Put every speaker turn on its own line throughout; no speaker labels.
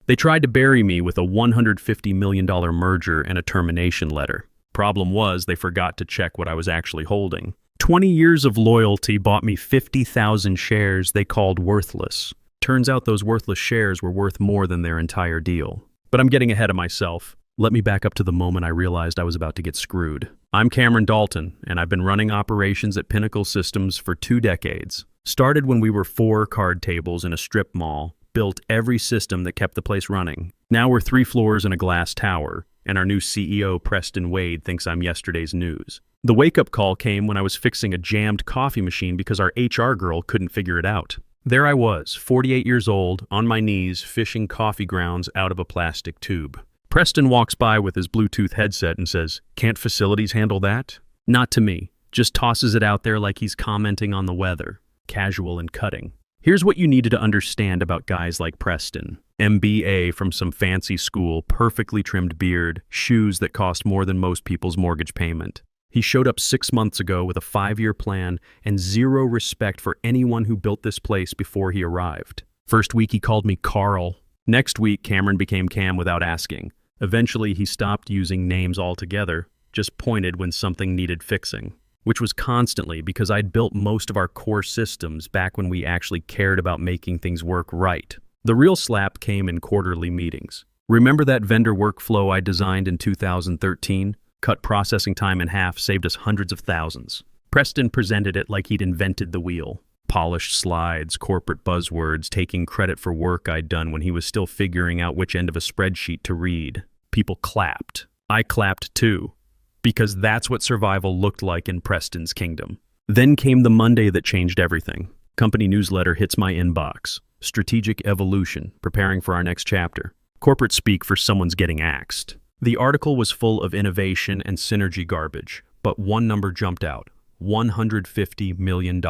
They tried to bury me with a $150 million merger and a termination letter. Problem was, they forgot to check what I was actually holding. 20 years of loyalty bought me 50,000 shares they called worthless. Turns out those worthless shares were worth more than their entire deal. But I'm getting ahead of myself. Let me back up to the moment I realized I was about to get screwed. I'm Cameron Dalton, and I've been running operations at Pinnacle Systems for 2 decades. Started when we were 4 card tables in a strip mall, built every system that kept the place running. Now we're 3 floors in a glass tower, and our new CEO, Preston Wade, thinks I'm yesterday's news. The wake-up call came when I was fixing a jammed coffee machine because our HR girl couldn't figure it out. There I was, 48 years old, on my knees, fishing coffee grounds out of a plastic tube. Preston walks by with his Bluetooth headset and says, "Can't facilities handle that?" Not to me. Just tosses it out there like he's commenting on the weather. Casual and cutting. Here's what you needed to understand about guys like Preston. MBA from some fancy school, perfectly trimmed beard, shoes that cost more than most people's mortgage payment. He showed up 6 months ago with a 5-year plan and 0 respect for anyone who built this place before he arrived. First week he called me Carl. Next week Cameron became Cam without asking. Eventually he stopped using names altogether, just pointed when something needed fixing. Which was constantly because I'd built most of our core systems back when we actually cared about making things work right. The real slap came in quarterly meetings. Remember that vendor workflow I designed in 2013? Cut processing time in half, saved us hundreds of thousands. Preston presented it like he'd invented the wheel. Polished slides, corporate buzzwords, taking credit for work I'd done when he was still figuring out which end of a spreadsheet to read. People clapped. I clapped too. Because that's what survival looked like in Preston's kingdom. Then came the Monday that changed everything. Company newsletter hits my inbox. Strategic evolution, preparing for our next chapter. Corporate speak for someone's getting axed. The article was full of innovation and synergy garbage, but one number jumped out. $150 million.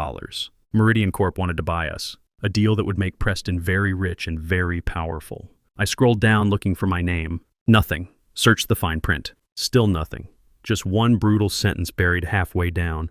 Meridian Corp wanted to buy us. A deal that would make Preston very rich and very powerful. I scrolled down looking for my name. Nothing. Searched the fine print. Still nothing. Just one brutal sentence buried halfway down.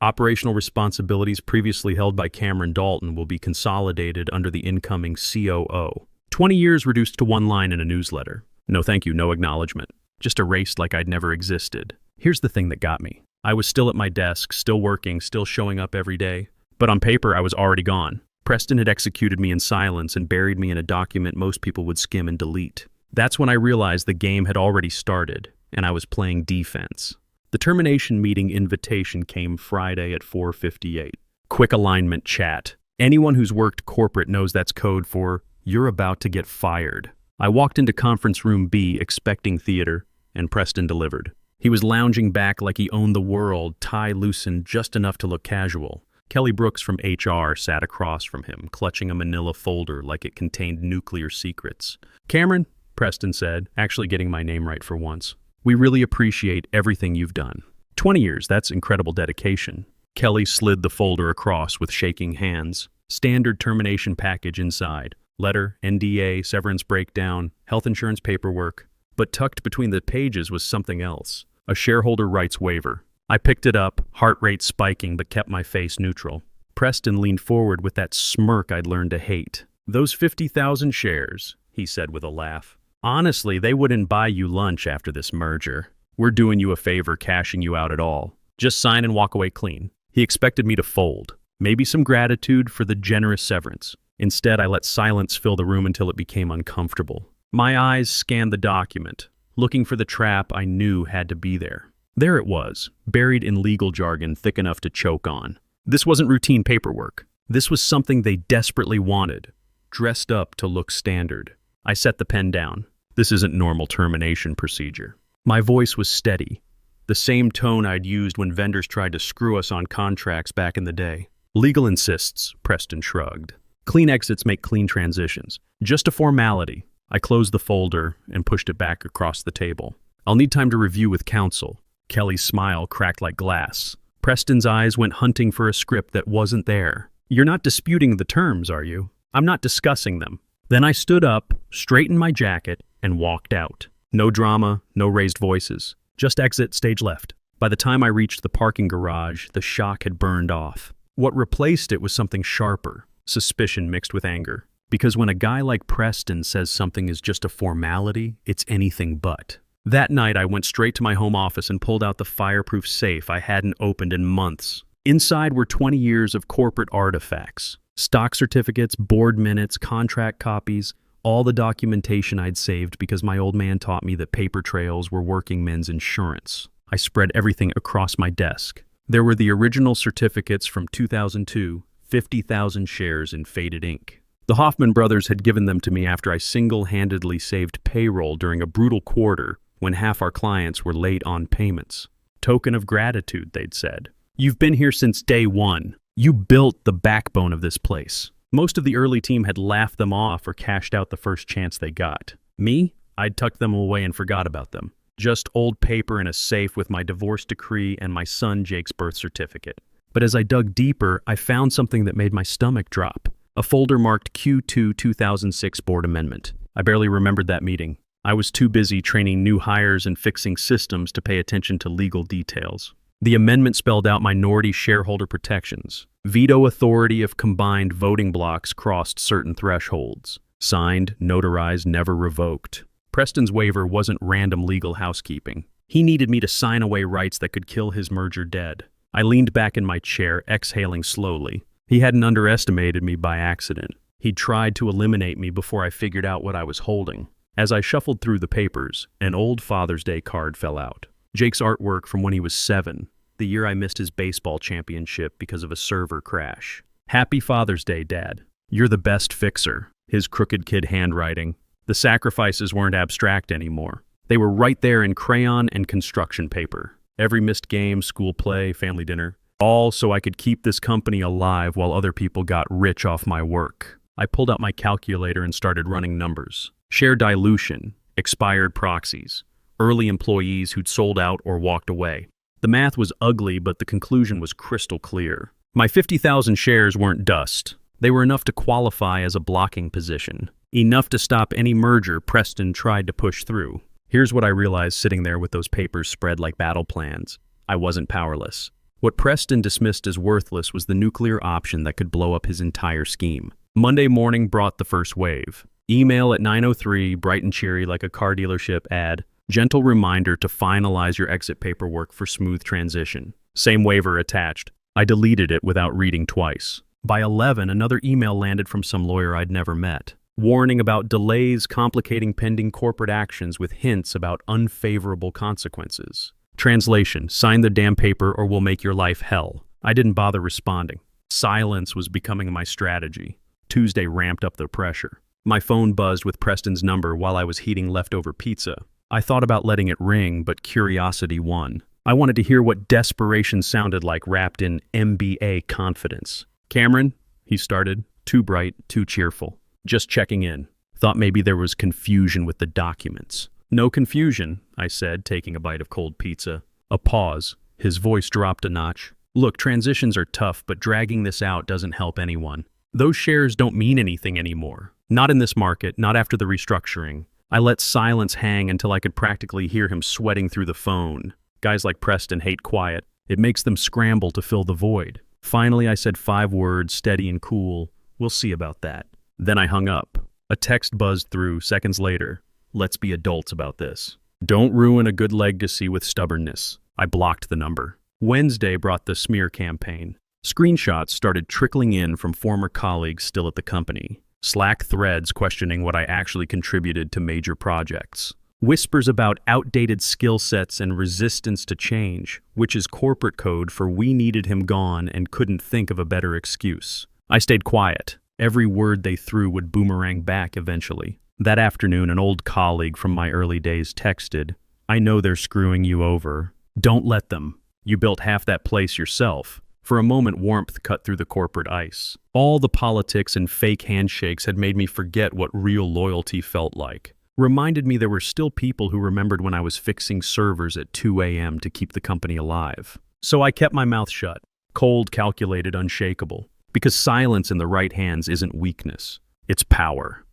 Operational responsibilities previously held by Cameron Dalton will be consolidated under the incoming COO. 20 years reduced to 1 line in a newsletter. No thank you, no acknowledgement. Just erased like I'd never existed. Here's the thing that got me. I was still at my desk, still working, still showing up every day. But on paper, I was already gone. Preston had executed me in silence and buried me in a document most people would skim and delete. That's when I realized the game had already started, and I was playing defense. The termination meeting invitation came Friday at 4:58. Quick alignment chat. Anyone who's worked corporate knows that's code for, "You're about to get fired." I walked into conference room B expecting theater, and Preston delivered. He was lounging back like he owned the world, tie loosened just enough to look casual. Kelly Brooks from HR sat across from him, clutching a manila folder like it contained nuclear secrets. "Cameron," Preston said, actually getting my name right for once. "We really appreciate everything you've done. 20 years, that's incredible dedication." Kelly slid the folder across with shaking hands. Standard termination package inside. Letter, NDA, severance breakdown, health insurance paperwork. But tucked between the pages was something else. A shareholder rights waiver. I picked it up, heart rate spiking, but kept my face neutral. Preston leaned forward with that smirk I'd learned to hate. "Those 50,000 shares," he said with a laugh. "Honestly, they wouldn't buy you lunch after this merger. We're doing you a favor cashing you out at all. Just sign and walk away clean." He expected me to fold. Maybe some gratitude for the generous severance. Instead, I let silence fill the room until it became uncomfortable. My eyes scanned the document, looking for the trap I knew had to be there. There it was, buried in legal jargon thick enough to choke on. This wasn't routine paperwork. This was something they desperately wanted, dressed up to look standard. I set the pen down. This isn't normal termination procedure. My voice was steady, the same tone I'd used when vendors tried to screw us on contracts back in the day. "Legal insists," Preston shrugged. "Clean exits make clean transitions. Just a formality." I closed the folder and pushed it back across the table. "I'll need time to review with counsel." Kelly's smile cracked like glass. Preston's eyes went hunting for a script that wasn't there. "You're not disputing the terms, are you?" "I'm not discussing them." Then I stood up, straightened my jacket, and walked out. No drama, no raised voices. Just exit, stage left. By the time I reached the parking garage, the shock had burned off. What replaced it was something sharper, suspicion mixed with anger. Because when a guy like Preston says something is just a formality, it's anything but. That night, I went straight to my home office and pulled out the fireproof safe I hadn't opened in months. Inside were 20 years of corporate artifacts. Stock certificates, board minutes, contract copies, all the documentation I'd saved because my old man taught me that paper trails were working men's insurance. I spread everything across my desk. There were the original certificates from 2002, 50,000 shares in faded ink. The Hoffman brothers had given them to me after I single-handedly saved payroll during a brutal quarter when half our clients were late on payments. Token of gratitude, they'd said. You've been here since day one. You built the backbone of this place. Most of the early team had laughed them off or cashed out the first chance they got. Me? I'd tucked them away and forgot about them. Just old paper in a safe with my divorce decree and my son Jake's birth certificate. But as I dug deeper, I found something that made my stomach drop. A folder marked Q2 2006 Board Amendment. I barely remembered that meeting. I was too busy training new hires and fixing systems to pay attention to legal details. The amendment spelled out minority shareholder protections. Veto authority if combined voting blocks crossed certain thresholds. Signed, notarized, never revoked. Preston's waiver wasn't random legal housekeeping. He needed me to sign away rights that could kill his merger dead. I leaned back in my chair, exhaling slowly. He hadn't underestimated me by accident. He'd tried to eliminate me before I figured out what I was holding. As I shuffled through the papers, an old Father's Day card fell out. Jake's artwork from when he was 7, the year I missed his baseball championship because of a server crash. Happy Father's Day, Dad. You're the best fixer. His crooked kid handwriting. The sacrifices weren't abstract anymore. They were right there in crayon and construction paper. Every missed game, school play, family dinner. All so I could keep this company alive while other people got rich off my work. I pulled out my calculator and started running numbers. Share dilution, expired proxies, early employees who'd sold out or walked away. The math was ugly, but the conclusion was crystal clear. My 50,000 shares weren't dust. They were enough to qualify as a blocking position. Enough to stop any merger Preston tried to push through. Here's what I realized sitting there with those papers spread like battle plans. I wasn't powerless. What Preston dismissed as worthless was the nuclear option that could blow up his entire scheme. Monday morning brought the first wave. Email at 9:03, bright and cheery like a car dealership ad. Gentle reminder to finalize your exit paperwork for smooth transition. Same waiver attached. I deleted it without reading twice. By 11, another email landed from some lawyer I'd never met. Warning about delays complicating pending corporate actions with hints about unfavorable consequences. Translation, sign the damn paper or we'll make your life hell. I didn't bother responding. Silence was becoming my strategy. Tuesday ramped up the pressure. My phone buzzed with Preston's number while I was heating leftover pizza. I thought about letting it ring, but curiosity won. I wanted to hear what desperation sounded like wrapped in MBA confidence. Cameron, he started, too bright, too cheerful. Just checking in. Thought maybe there was confusion with the documents. No confusion, I said, taking a bite of cold pizza. A pause. His voice dropped a notch. Look, transitions are tough, but dragging this out doesn't help anyone. Those shares don't mean anything anymore. Not in this market, not after the restructuring. I let silence hang until I could practically hear him sweating through the phone. Guys like Preston hate quiet. It makes them scramble to fill the void. Finally, I said 5 words, steady and cool. We'll see about that. Then I hung up. A text buzzed through seconds later. Let's be adults about this. Don't ruin a good legacy with stubbornness. I blocked the number. Wednesday brought the smear campaign. Screenshots started trickling in from former colleagues still at the company. Slack threads questioning what I actually contributed to major projects. Whispers about outdated skill sets and resistance to change, which is corporate code for we needed him gone and couldn't think of a better excuse. I stayed quiet. Every word they threw would boomerang back eventually. That afternoon, an old colleague from my early days texted, I know they're screwing you over. Don't let them. You built half that place yourself. For a moment, warmth cut through the corporate ice. All the politics and fake handshakes had made me forget what real loyalty felt like. Reminded me there were still people who remembered when I was fixing servers at 2 a.m. to keep the company alive. So I kept my mouth shut, cold, calculated, unshakable. Because silence in the right hands isn't weakness, it's power.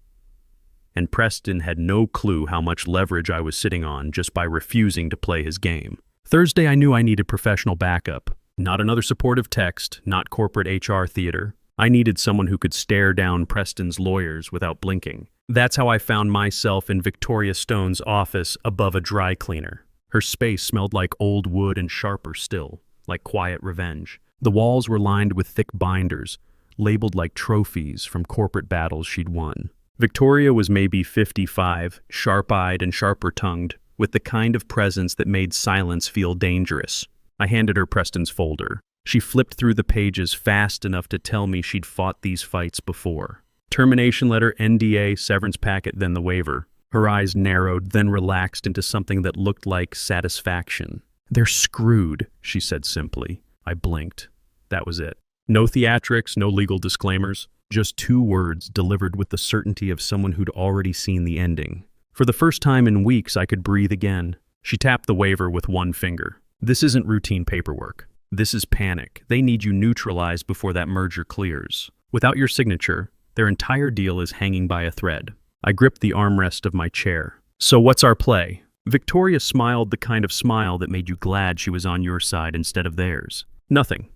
And Preston had no clue how much leverage I was sitting on just by refusing to play his game. Thursday, I knew I needed professional backup. Not another supportive text, not corporate HR theater. I needed someone who could stare down Preston's lawyers without blinking. That's how I found myself in Victoria Stone's office above a dry cleaner. Her space smelled like old wood and sharper still, like quiet revenge. The walls were lined with thick binders, labeled like trophies from corporate battles she'd won. Victoria was maybe 55, sharp-eyed and sharper-tongued, with the kind of presence that made silence feel dangerous. I handed her Preston's folder. She flipped through the pages fast enough to tell me she'd fought these fights before. Termination letter, NDA, severance packet, then the waiver. Her eyes narrowed, then relaxed into something that looked like satisfaction. "They're screwed," she said simply. I blinked. That was it. No theatrics, no legal disclaimers. Just 2 words delivered with the certainty of someone who'd already seen the ending. For the first time in weeks, I could breathe again. She tapped the waiver with one finger. "This isn't routine paperwork. This is panic. They need you neutralized before that merger clears. Without your signature, their entire deal is hanging by a thread." I gripped the armrest of my chair. "So what's our play?" Victoria smiled the kind of smile that made you glad she was on your side instead of theirs. "Nothing."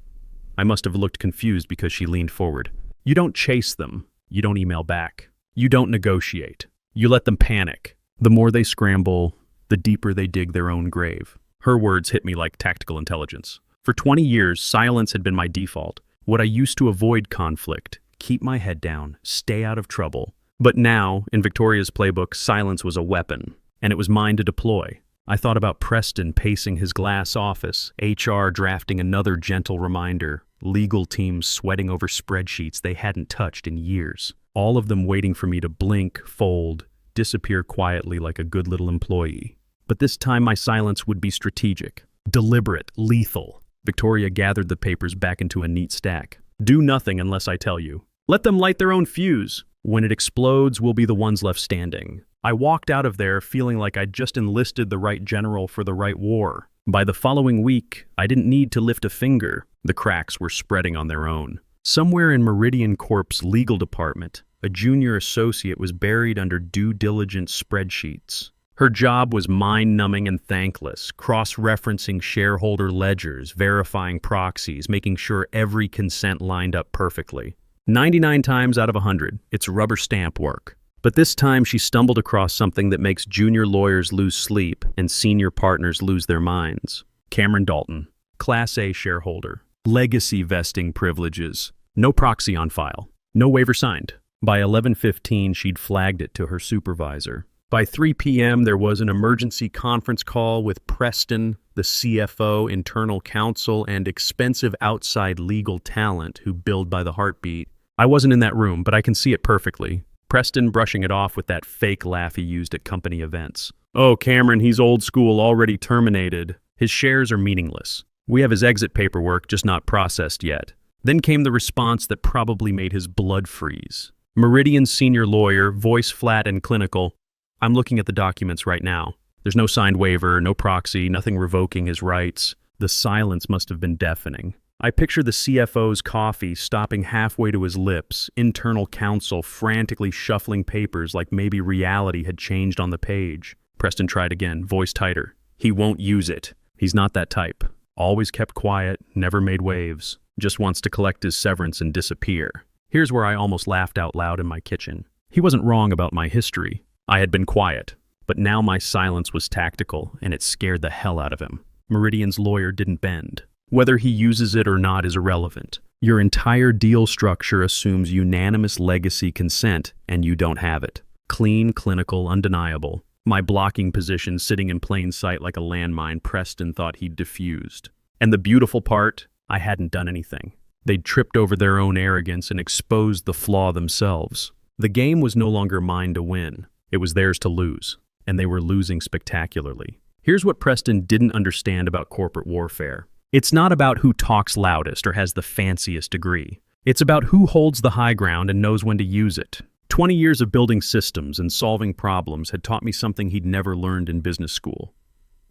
I must have looked confused because she leaned forward. "You don't chase them. You don't email back. You don't negotiate. You let them panic. The more they scramble, the deeper they dig their own grave." Her words hit me like tactical intelligence. For 20 years, silence had been my default. What I used to avoid conflict, keep my head down, stay out of trouble. But now, in Victoria's playbook, silence was a weapon, and it was mine to deploy. I thought about Preston pacing his glass office, HR drafting another gentle reminder, legal teams sweating over spreadsheets they hadn't touched in years, all of them waiting for me to blink, fold, disappear quietly like a good little employee. But this time my silence would be strategic, deliberate, lethal. Victoria gathered the papers back into a neat stack. "Do nothing unless I tell you. Let them light their own fuse. When it explodes, we'll be the ones left standing." I walked out of there feeling like I'd just enlisted the right general for the right war. By the following week, I didn't need to lift a finger. The cracks were spreading on their own. Somewhere in Meridian Corp's legal department, a junior associate was buried under due diligence spreadsheets. Her job was mind-numbing and thankless, cross-referencing shareholder ledgers, verifying proxies, making sure every consent lined up perfectly. 99 times out of 100, it's rubber stamp work. But this time she stumbled across something that makes junior lawyers lose sleep and senior partners lose their minds. Cameron Dalton, Class A shareholder, legacy vesting privileges, no proxy on file, no waiver signed. By 11:15, she'd flagged it to her supervisor. By 3 p.m., there was an emergency conference call with Preston, the CFO, internal counsel, and expensive outside legal talent who billed by the heartbeat. I wasn't in that room, but I can see it perfectly. Preston brushing it off with that fake laugh he used at company events. "Oh, Cameron, he's old school, already terminated. His shares are meaningless. We have his exit paperwork, just not processed yet." Then came the response that probably made his blood freeze. Meridian's senior lawyer, voice flat and clinical. "I'm looking at the documents right now. There's no signed waiver, no proxy, nothing revoking his rights." The silence must have been deafening. I picture the CFO's coffee stopping halfway to his lips, internal counsel frantically shuffling papers like maybe reality had changed on the page. Preston tried again, voice tighter. "He won't use it. He's not that type. Always kept quiet, never made waves. Just wants to collect his severance and disappear." Here's where I almost laughed out loud in my kitchen. He wasn't wrong about my history. I had been quiet, but now my silence was tactical, and it scared the hell out of him. Meridian's lawyer didn't bend. Whether he uses it or not is irrelevant. Your entire deal structure assumes unanimous legacy consent, and you don't have it. Clean, clinical, undeniable. My blocking position sitting in plain sight like a landmine Preston thought he'd diffused. And the beautiful part, I hadn't done anything. They'd tripped over their own arrogance and exposed the flaw themselves. The game was no longer mine to win. It was theirs to lose, and they were losing spectacularly. Here's what Preston didn't understand about corporate warfare. It's not about who talks loudest or has the fanciest degree. It's about who holds the high ground and knows when to use it. 20 years of building systems and solving problems had taught me something he'd never learned in business school.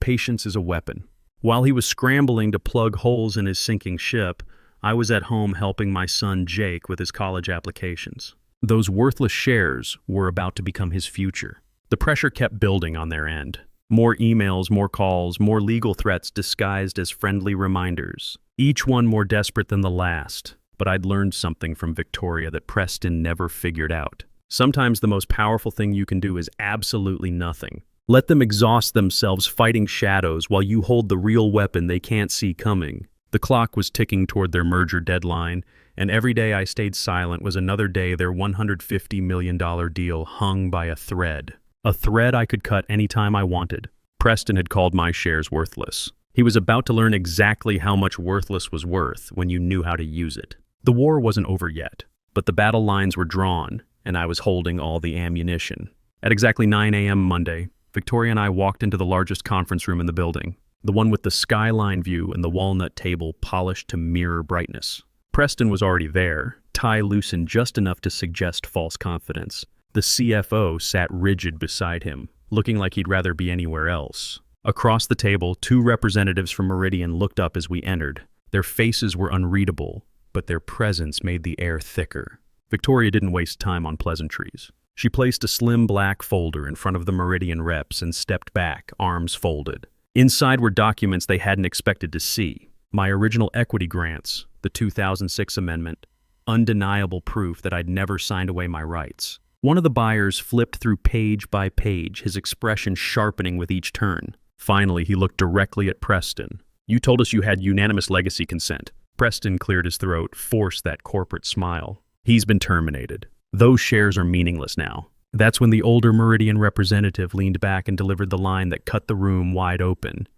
Patience is a weapon. While he was scrambling to plug holes in his sinking ship, I was at home helping my son Jake with his college applications. Those worthless shares were about to become his future. The pressure kept building on their end. More emails, more calls, more legal threats disguised as friendly reminders. Each one more desperate than the last. But I'd learned something from Victoria that Preston never figured out. Sometimes the most powerful thing you can do is absolutely nothing. Let them exhaust themselves fighting shadows while you hold the real weapon they can't see coming. The clock was ticking toward their merger deadline, and every day I stayed silent was another day their $150 million deal hung by a thread. A thread I could cut anytime I wanted. Preston had called my shares worthless. He was about to learn exactly how much worthless was worth when you knew how to use it. The war wasn't over yet, but the battle lines were drawn, and I was holding all the ammunition. At exactly 9 a.m. Monday, Victoria and I walked into the largest conference room in the building, the one with the skyline view and the walnut table polished to mirror brightness. Preston was already there, tie loosened just enough to suggest false confidence. The CFO sat rigid beside him, looking like he'd rather be anywhere else. Across the table, 2 representatives from Meridian looked up as we entered. Their faces were unreadable, but their presence made the air thicker. Victoria didn't waste time on pleasantries. She placed a slim black folder in front of the Meridian reps and stepped back, arms folded. Inside were documents they hadn't expected to see. My original equity grants, the 2006 amendment, undeniable proof that I'd never signed away my rights. One of the buyers flipped through page by page, his expression sharpening with each turn. Finally, he looked directly at Preston. "You told us you had unanimous legacy consent." Preston cleared his throat, forced that corporate smile. "He's been terminated. Those shares are meaningless now." That's when the older Meridian representative leaned back and delivered the line that cut the room wide open.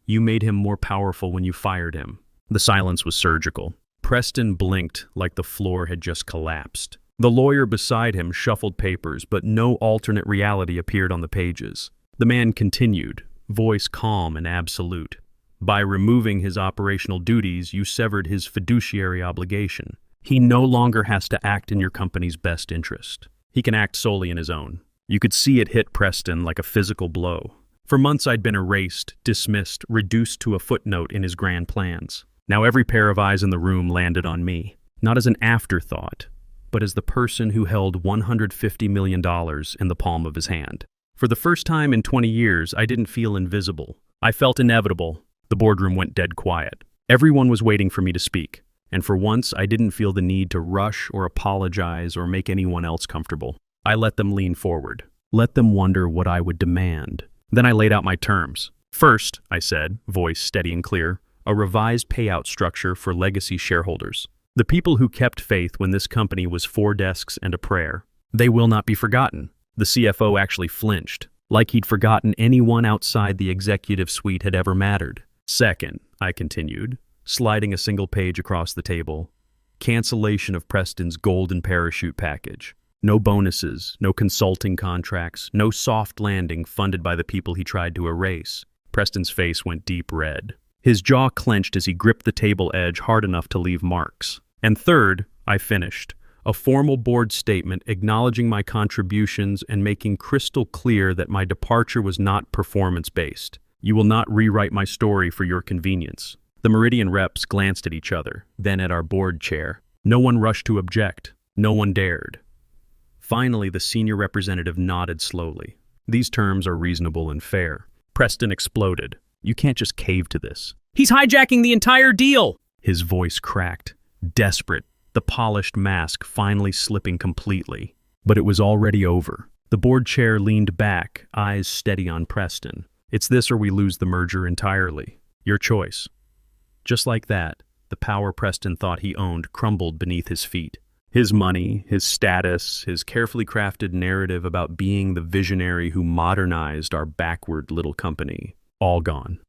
"You made him more powerful when you fired him." The silence was surgical. Preston blinked like the floor had just collapsed. The lawyer beside him shuffled papers, but no alternate reality appeared on the pages. The man continued, voice calm and absolute. "By removing his operational duties, you severed his fiduciary obligation. He no longer has to act in your company's best interest. He can act solely in his own." You could see it hit Preston like a physical blow. For months I'd been erased, dismissed, reduced to a footnote in his grand plans. Now every pair of eyes in the room landed on me, not as an afterthought, but as the person who held $150 million in the palm of his hand. For the first time in 20 years, I didn't feel invisible. I felt inevitable. The boardroom went dead quiet. Everyone was waiting for me to speak, and for once I didn't feel the need to rush or apologize or make anyone else comfortable. I let them lean forward, let them wonder what I would demand. Then I laid out my terms. "First," I said, voice steady and clear, "a revised payout structure for legacy shareholders. The people who kept faith when this company was 4 desks and a prayer. They will not be forgotten." The CFO actually flinched, like he'd forgotten anyone outside the executive suite had ever mattered. "Second," I continued, sliding a single page across the table, "cancellation of Preston's golden parachute package. No bonuses, no consulting contracts, no soft landing funded by the people he tried to erase." Preston's face went deep red. His jaw clenched as he gripped the table edge hard enough to leave marks. "And third," I finished, "a formal board statement acknowledging my contributions and making crystal clear that my departure was not performance-based. You will not rewrite my story for your convenience." The Meridian reps glanced at each other, then at our board chair. No one rushed to object. No one dared. Finally, the senior representative nodded slowly. "These terms are reasonable and fair." Preston exploded. "You can't just cave to this. He's hijacking the entire deal!" His voice cracked, desperate, the polished mask finally slipping completely. But it was already over. The board chair leaned back, eyes steady on Preston. "It's this or we lose the merger entirely. Your choice." Just like that, the power Preston thought he owned crumbled beneath his feet. His money, his status, his carefully crafted narrative about being the visionary who modernized our backward little company, all gone.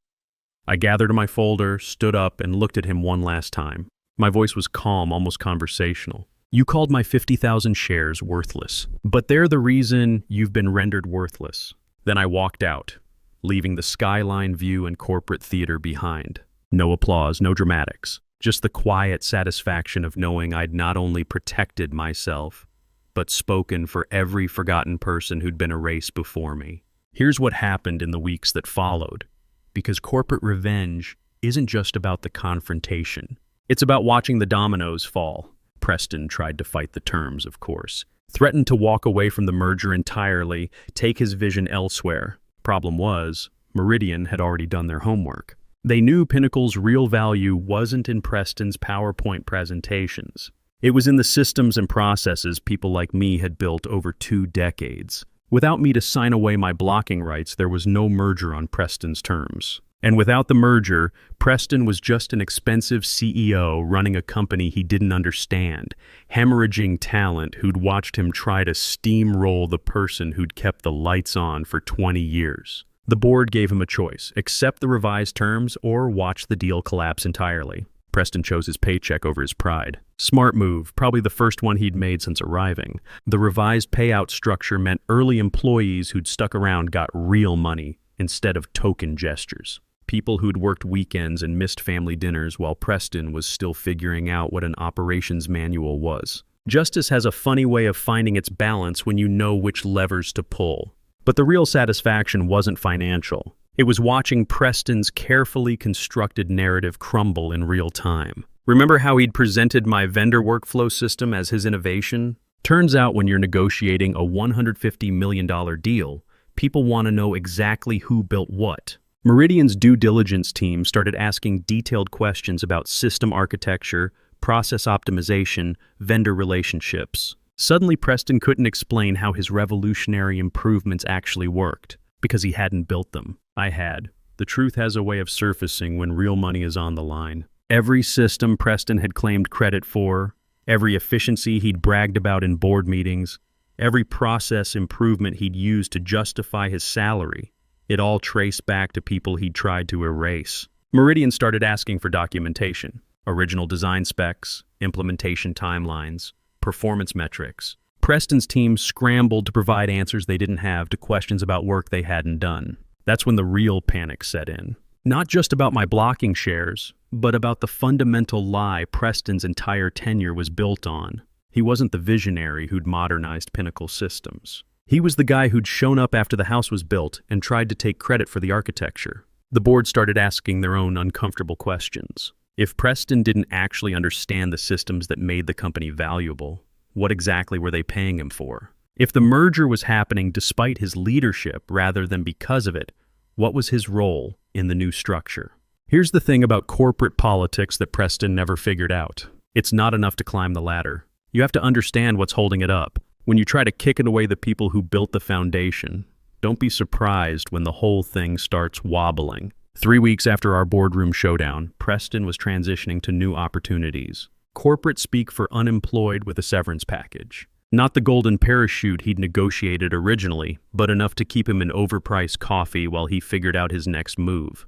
I gathered my folder, stood up, and looked at him one last time. My voice was calm, almost conversational. "You called my 50,000 shares worthless, but they're the reason you've been rendered worthless." Then I walked out, leaving the skyline view and corporate theater behind. No applause, no dramatics, just the quiet satisfaction of knowing I'd not only protected myself, but spoken for every forgotten person who'd been erased before me. Here's what happened in the weeks that followed, because corporate revenge isn't just about the confrontation. It's about watching the dominoes fall. Preston tried to fight the terms, of course, threatened to walk away from the merger entirely, take his vision elsewhere. Problem was, Meridian had already done their homework. They knew Pinnacle's real value wasn't in Preston's PowerPoint presentations. It was in the systems and processes people like me had built over 2 decades. Without me to sign away my blocking rights, there was no merger on Preston's terms. And without the merger, Preston was just an expensive CEO running a company he didn't understand, hemorrhaging talent who'd watched him try to steamroll the person who'd kept the lights on for 20 years. The board gave him a choice: accept the revised terms or watch the deal collapse entirely. Preston chose his paycheck over his pride. Smart move, probably the first one he'd made since arriving. The revised payout structure meant early employees who'd stuck around got real money instead of token gestures. People who'd worked weekends and missed family dinners while Preston was still figuring out what an operations manual was. Justice has a funny way of finding its balance when you know which levers to pull. But the real satisfaction wasn't financial. It was watching Preston's carefully constructed narrative crumble in real time. Remember how he'd presented my vendor workflow system as his innovation? Turns out when you're negotiating a $150 million deal, people want to know exactly who built what. Meridian's due diligence team started asking detailed questions about system architecture, process optimization, vendor relationships. Suddenly, Preston couldn't explain how his revolutionary improvements actually worked, because he hadn't built them. I had. The truth has a way of surfacing when real money is on the line. Every system Preston had claimed credit for, every efficiency he'd bragged about in board meetings, every process improvement he'd used to justify his salary, it all traced back to people he'd tried to erase. Meridian started asking for documentation, original design specs, implementation timelines, performance metrics. Preston's team scrambled to provide answers they didn't have to questions about work they hadn't done. That's when the real panic set in. Not just about my blocking shares, but about the fundamental lie Preston's entire tenure was built on. He wasn't the visionary who'd modernized Pinnacle systems. He was the guy who'd shown up after the house was built and tried to take credit for the architecture. The board started asking their own uncomfortable questions. If Preston didn't actually understand the systems that made the company valuable, what exactly were they paying him for? If the merger was happening despite his leadership rather than because of it, what was his role in the new structure? Here's the thing about corporate politics that Preston never figured out. It's not enough to climb the ladder. You have to understand what's holding it up. When you try to kick it away the people who built the foundation, don't be surprised when the whole thing starts wobbling. 3 weeks after our boardroom showdown, Preston was transitioning to new opportunities. Corporate speak for unemployed with a severance package. Not the golden parachute he'd negotiated originally, but enough to keep him an overpriced coffee while he figured out his next move.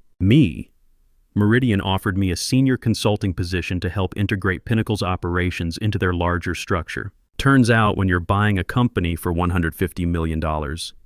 Meridian offered me a senior consulting position to help integrate Pinnacle's operations into their larger structure. Turns out when you're buying a company for $150 million,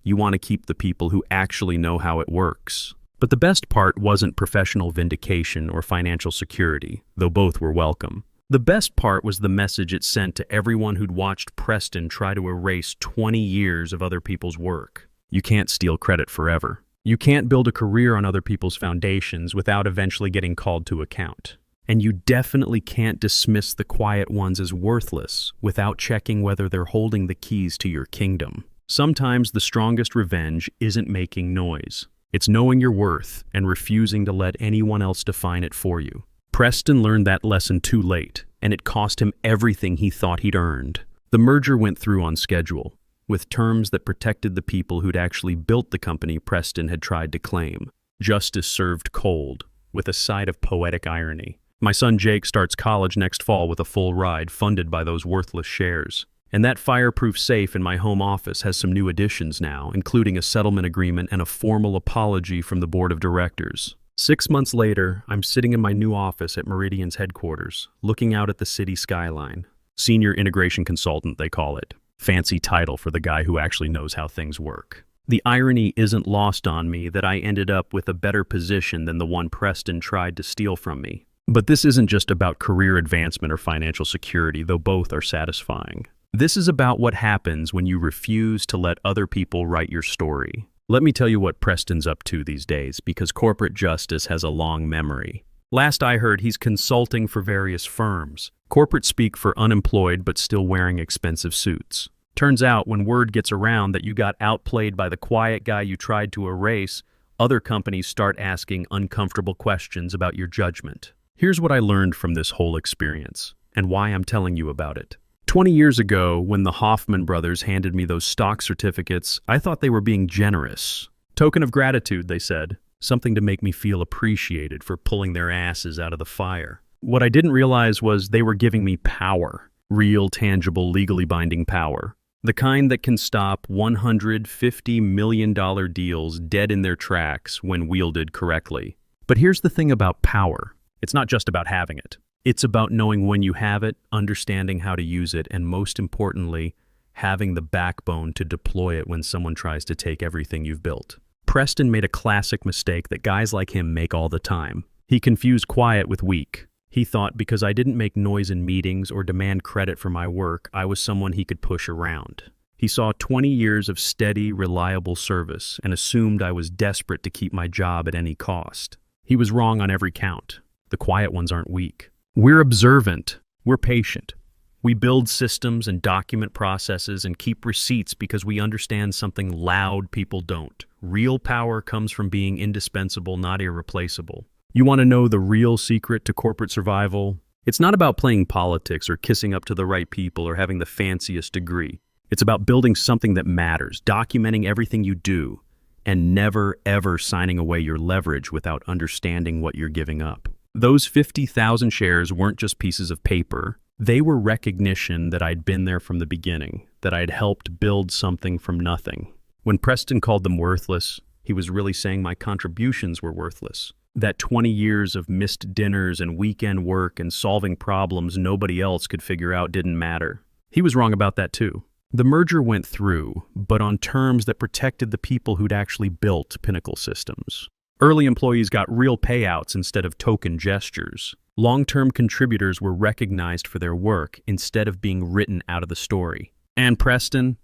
you want to keep the people who actually know how it works. But the best part wasn't professional vindication or financial security, though both were welcome. The best part was the message it sent to everyone who'd watched Preston try to erase 20 years of other people's work. You can't steal credit forever. You can't build a career on other people's foundations without eventually getting called to account. And you definitely can't dismiss the quiet ones as worthless without checking whether they're holding the keys to your kingdom. Sometimes the strongest revenge isn't making noise. It's knowing your worth and refusing to let anyone else define it for you. Preston learned that lesson too late, and it cost him everything he thought he'd earned. The merger went through on schedule, with terms that protected the people who'd actually built the company Preston had tried to claim. Justice served cold, with a side of poetic irony. My son Jake starts college next fall with a full ride funded by those worthless shares. And that fireproof safe in my home office has some new additions now, including a settlement agreement and a formal apology from the board of directors. 6 months later, I'm sitting in my new office at Meridian's headquarters, looking out at the city skyline. Senior integration consultant, they call it. Fancy title for the guy who actually knows how things work. The irony isn't lost on me that I ended up with a better position than the one Preston tried to steal from me. But this isn't just about career advancement or financial security, though both are satisfying. This is about what happens when you refuse to let other people write your story. Let me tell you what Preston's up to these days, because corporate justice has a long memory. Last I heard, he's consulting for various firms. Corporate speak for unemployed but still wearing expensive suits. Turns out when word gets around that you got outplayed by the quiet guy you tried to erase, Other companies start asking uncomfortable questions about your judgment. Here's what I learned from this whole experience, and why I'm telling you about it. 20 years ago, when the Hoffman brothers handed me those stock certificates, I thought they were being generous. Token of gratitude, they said. Something to make me feel appreciated for pulling their asses out of the fire. What I didn't realize was they were giving me power. Real, tangible, legally binding power. The kind that can stop $150 million deals dead in their tracks when wielded correctly. But here's the thing about power. It's not just about having it. It's about knowing when you have it, understanding how to use it, and most importantly, having the backbone to deploy it when someone tries to take everything you've built. Preston made a classic mistake that guys like him make all the time. He confused quiet with weak. He thought because I didn't make noise in meetings or demand credit for my work, I was someone he could push around. He saw 20 years of steady, reliable service and assumed I was desperate to keep my job at any cost. He was wrong on every count. The quiet ones aren't weak. We're observant. We're patient. We build systems and document processes and keep receipts because we understand something loud people don't. Real power comes from being indispensable, not irreplaceable. You want to know the real secret to corporate survival? It's not about playing politics or kissing up to the right people or having the fanciest degree. It's about building something that matters, documenting everything you do, and never, ever signing away your leverage without understanding what you're giving up. Those 50,000 shares weren't just pieces of paper. They were recognition that I'd been there from the beginning, that I'd helped build something from nothing. When Preston called them worthless, he was really saying my contributions were worthless. That 20 years of missed dinners and weekend work and solving problems nobody else could figure out didn't matter. He was wrong about that too. The merger went through, but on terms that protected the people who'd actually built Pinnacle Systems. Early employees got real payouts instead of token gestures. Long-term contributors were recognized for their work instead of being written out of the story. And Preston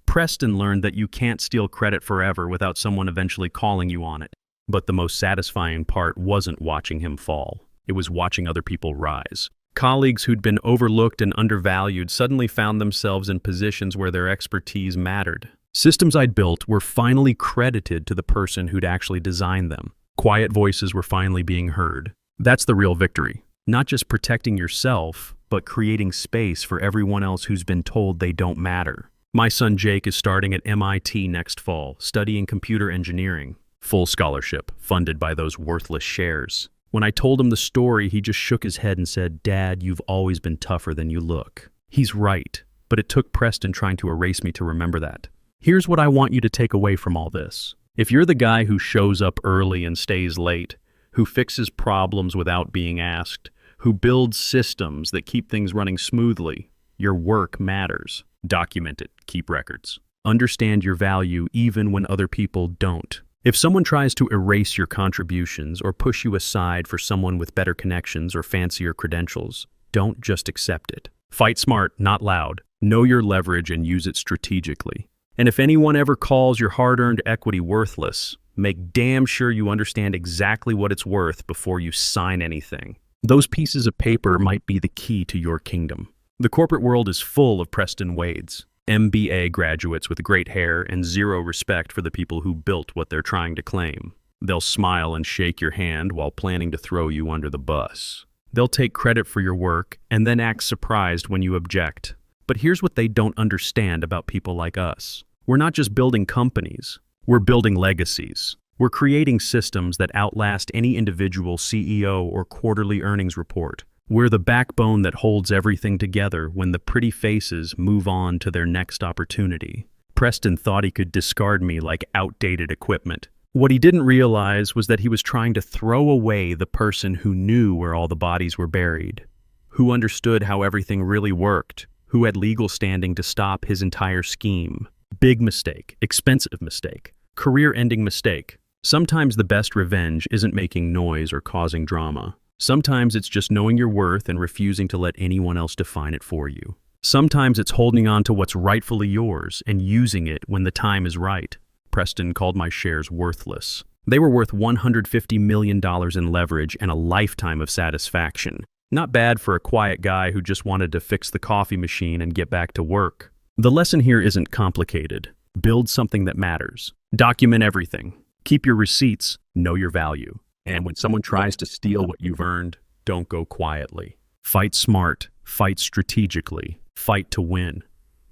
learned that you can't steal credit forever without someone eventually calling you on it. But the most satisfying part wasn't watching him fall. It was watching other people rise. Colleagues who'd been overlooked and undervalued suddenly found themselves in positions where their expertise mattered. Systems I'd built were finally credited to the person who'd actually designed them. Quiet voices were finally being heard. That's the real victory. Not just protecting yourself, but creating space for everyone else who's been told they don't matter. My son Jake is starting at MIT next fall, studying computer engineering. Full scholarship, funded by those worthless shares. When I told him the story, he just shook his head and said, "Dad, you've always been tougher than you look." He's right, but it took Preston trying to erase me to remember that. Here's what I want you to take away from all this. If you're the guy who shows up early and stays late, who fixes problems without being asked, who builds systems that keep things running smoothly, your work matters. Document it, keep records. Understand your value even when other people don't. If someone tries to erase your contributions or push you aside for someone with better connections or fancier credentials, don't just accept it. Fight smart, not loud. Know your leverage and use it strategically. And if anyone ever calls your hard-earned equity worthless, make damn sure you understand exactly what it's worth before you sign anything. Those pieces of paper might be the key to your kingdom. The corporate world is full of Preston Wades. MBA graduates with great hair and zero respect for the people who built what they're trying to claim. They'll smile and shake your hand while planning to throw you under the bus. They'll take credit for your work and then act surprised when you object. But here's what they don't understand about people like us. We're not just building companies. We're building legacies. We're creating systems that outlast any individual CEO or quarterly earnings report. We're the backbone that holds everything together when the pretty faces move on to their next opportunity. Preston thought he could discard me like outdated equipment. What he didn't realize was that he was trying to throw away the person who knew where all the bodies were buried, who understood how everything really worked, who had legal standing to stop his entire scheme. Big mistake, expensive mistake, career-ending mistake. Sometimes the best revenge isn't making noise or causing drama. Sometimes it's just knowing your worth and refusing to let anyone else define it for you. Sometimes it's holding on to what's rightfully yours and using it when the time is right. Preston called my shares worthless. They were worth $150 million in leverage and a lifetime of satisfaction. Not bad for a quiet guy who just wanted to fix the coffee machine and get back to work. The lesson here isn't complicated. Build something that matters. Document everything. Keep your receipts, know your value. And when someone tries to steal what you've earned, don't go quietly. Fight smart, fight strategically, fight to win.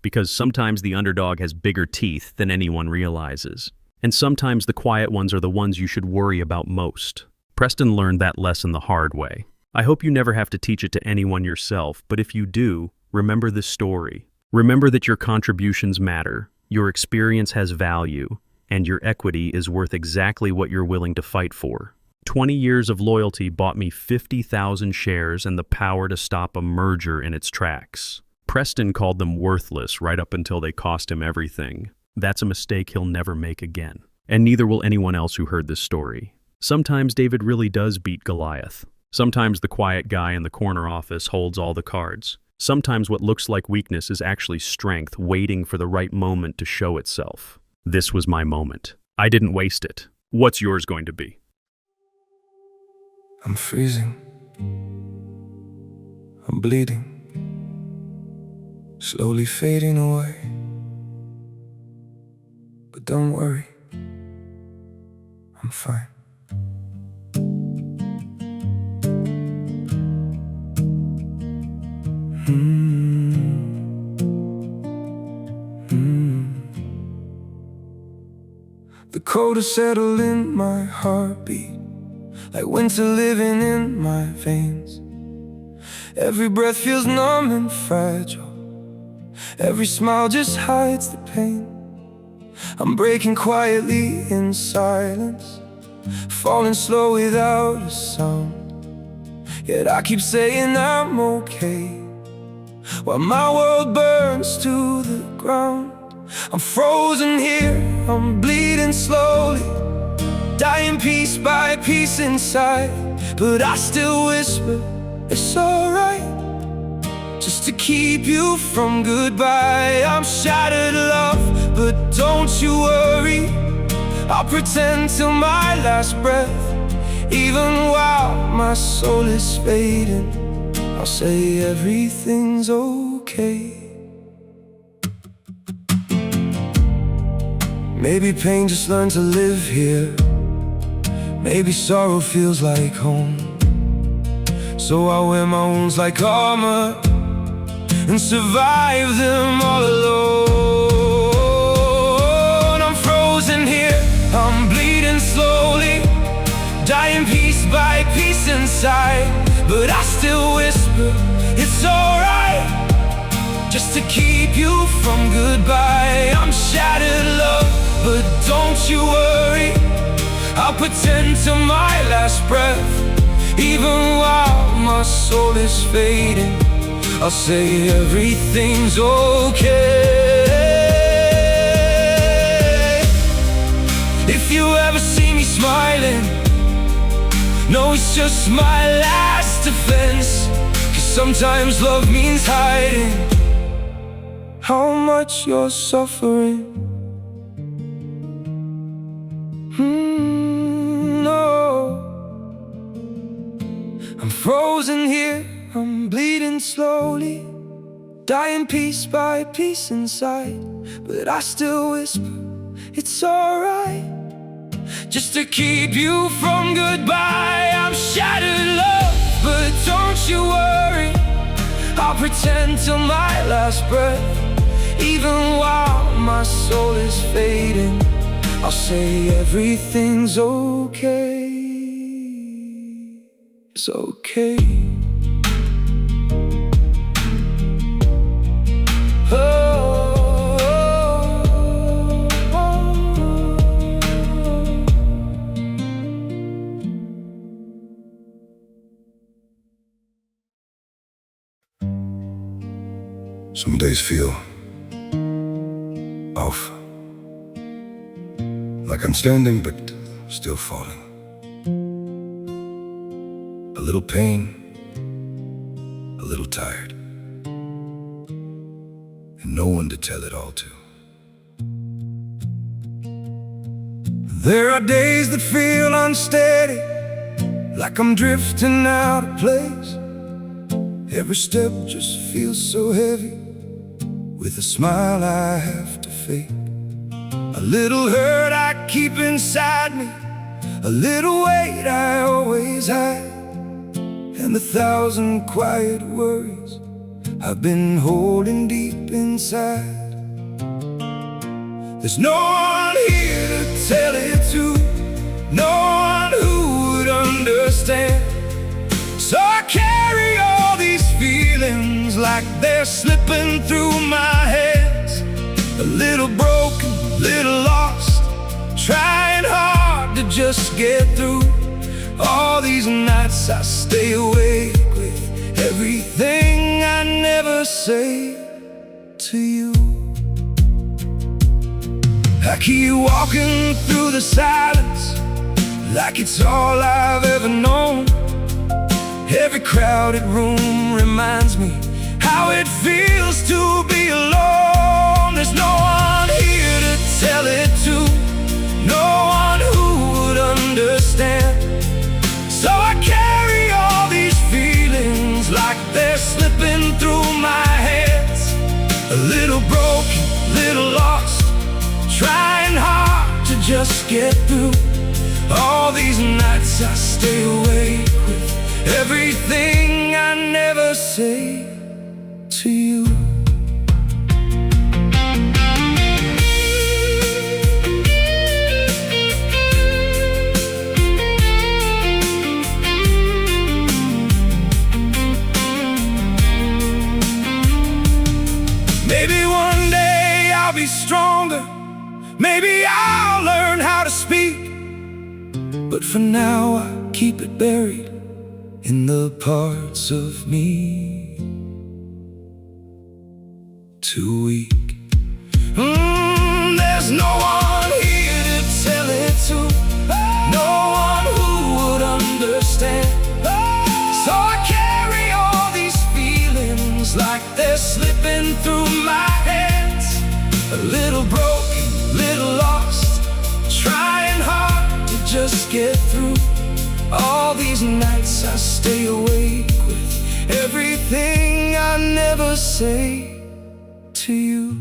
Because sometimes the underdog has bigger teeth than anyone realizes. And sometimes the quiet ones are the ones you should worry about most. Preston learned that lesson the hard way. I hope you never have to teach it to anyone yourself, but if you do, remember this story. Remember that your contributions matter, your experience has value, and your equity is worth exactly what you're willing to fight for. 20 years of loyalty bought me 50,000 shares and the power to stop a merger in its tracks. Preston called them worthless right up until they cost him everything. That's a mistake he'll never make again. And neither will anyone else who heard this story. Sometimes David really does beat Goliath. Sometimes the quiet guy in the corner office holds all the cards. Sometimes what looks like weakness is actually strength waiting for the right moment to show itself. This was my moment. I didn't waste it. What's yours going to be?
I'm freezing. I'm bleeding. Slowly fading away. But don't worry, I'm fine. The cold has settled in my heartbeat, like winter living in my veins. Every breath feels numb and fragile. Every smile just hides the pain. I'm breaking quietly in silence, falling slow without a sound. Yet I keep saying I'm okay, while my world burns to the ground. I'm frozen here, I'm bleeding slowly, dying piece by piece inside. But I still whisper, it's alright, just to keep you from goodbye. I'm shattered, love, but don't you worry, I'll pretend till my last breath. Even while my soul is fading, I'll say everything's okay. Maybe pain just learned to live here. Maybe sorrow feels like home. So I wear my wounds like armor and survive them all alone. I'm frozen here, I'm bleeding slowly, dying piece by piece inside. But I still whisper, it's alright, just to keep you from goodbye. I'm shattered, love, but don't you worry, I'll pretend till my last breath. Even while my soul is fading, I'll say everything's okay. If you ever see me smiling, no, it's just my last defense. 'Cause sometimes love means hiding how much you're suffering. No, I'm frozen here, I'm bleeding slowly, dying piece by piece inside. But I still whisper, it's alright, just to keep you from goodbye. I'm shattered, love, but don't you worry, I'll pretend till my last breath. Even while my soul is fading, I'll say everything's okay. It's okay. Some days feel off, like I'm standing but still falling. A little pain, a little tired, and no one to tell it all to. There are days that feel unsteady, like I'm drifting out of place. Every step just feels so heavy, with a smile I have to fake. A little hurt I keep inside me, a little weight I always hide, and the thousand quiet worries I've been holding deep inside. There's no one here to tell it to, no one who would understand. So I carry all these feelings like they're slipping through my hands. A little broken, little lost, trying hard to just get through. All these nights I stay awake with everything I never say to you. I keep walking through the silence like it's all I've ever known. Every crowded room reminds me how it feels to be alone. There's no one here to tell it to, no one who would understand. So I carry all these feelings like they're slipping through my hands. A little broken, little lost, trying hard to just get through. All these nights I stay awake with everything I never say to you. Maybe one day I'll be stronger, maybe I'll learn how to speak, but for now I keep it buried in the parts of me too weak. There's no one here to tell it to, no one who would understand. So I carry all these feelings like they're slipping through my hands. A little broken, little lost, trying hard to just get through. All these nights I stay awake with everything I never say to you.